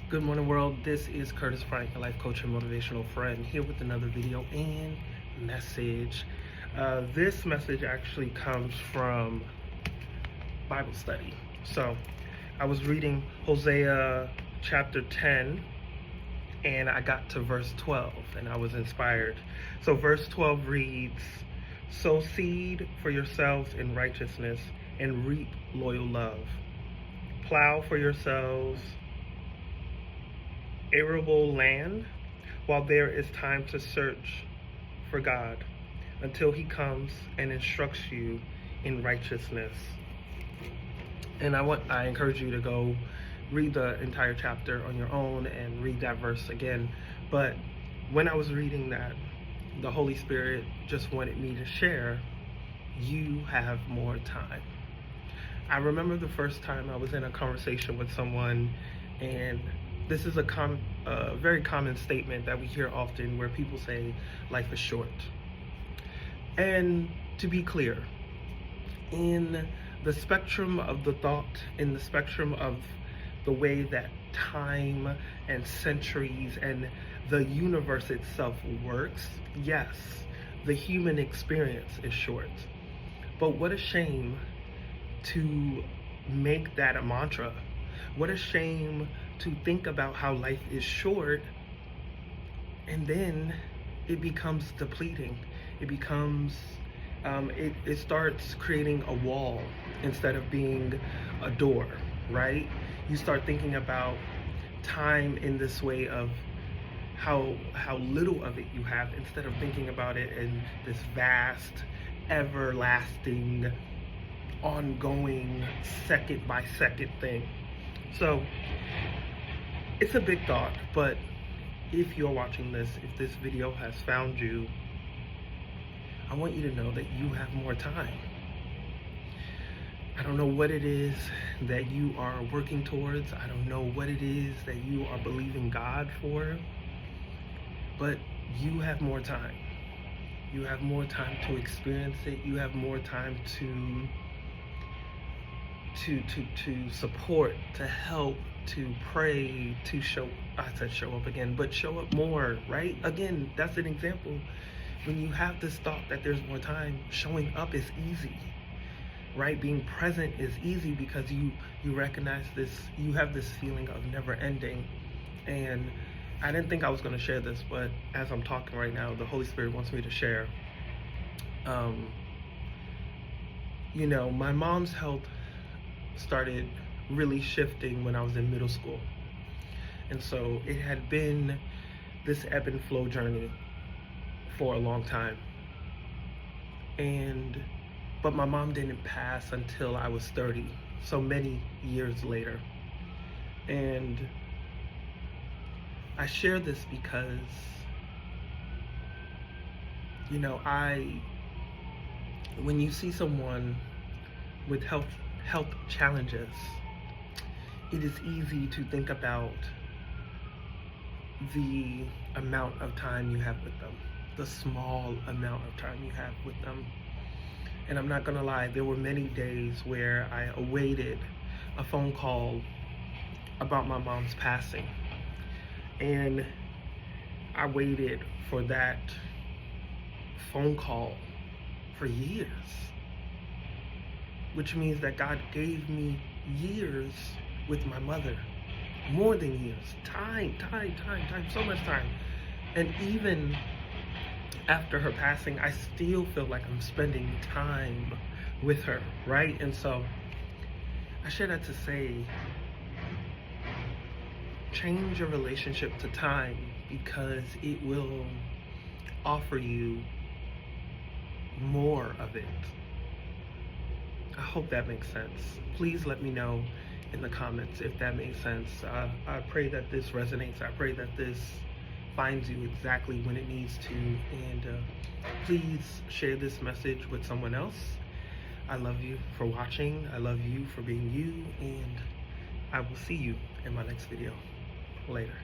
Good morning, world. This is Curtis Frank, a life coach and motivational friend, here with another video and message. This message actually comes from Bible study. So I was reading Hosea chapter 10, and I got to verse 12, and I was inspired. So verse 12 reads, "Sow seed for yourselves in righteousness and reap loyal love. Plow for yourselves arable land while there is time to search for God until he comes and instructs you in righteousness." And I encourage you to go read the entire chapter on your own and read that verse again. But when I was reading that, the Holy Spirit just wanted me to share, you have more time. I remember the first time I was in a conversation with someone, and this is a very common statement that we hear often, where people say life is short. And to be clear, in the spectrum of the thought, in the spectrum of the way that time and centuries and the universe itself works, yes, the human experience is short. But what a shame to make that a mantra. What a shame to think about how life is short and then it becomes depleting. It becomes, it starts creating a wall instead of being a door, right? You start thinking about time in this way of how little of it you have, instead of thinking about it in this vast, everlasting, ongoing, second by second thing. So it's a big thought, but if you're watching this, if this video has found you, I want you to know that you have more time. I don't know what it is that you are working towards. I don't know what it is that you are believing God for, but you have more time. You have more time to experience it. You have more time to support, to help, to pray, to show up again, but show up more, right? Again, that's an example. When you have this thought that there's more time, showing up is easy, right? Being present is easy because you recognize this, you have this feeling of never ending. And I didn't think I was going to share this, but as I'm talking right now, the Holy Spirit wants me to share. My mom's health started really shifting when I was in middle school. And so it had been this ebb and flow journey for a long time. But my mom didn't pass until I was 30, so many years later. And I share this because, when you see someone with health challenges, it is easy to think about the amount of time you have with them, the small amount of time you have with them. And I'm not gonna lie, there were many days where I awaited a phone call about my mom's passing. And I waited for that phone call for years, which means that God gave me years with my mother, more than years, time, so much time. And even after her passing, I still feel like I'm spending time with her, right? And so I share that to say, change your relationship to time, because it will offer you more of it. I hope that makes sense. Please let me know in the comments if that makes sense. I pray that this resonates. I pray that this finds you exactly when it needs to. And please share this message with someone else. I love you for watching. I love you for being you. And I will see you in my next video. Later.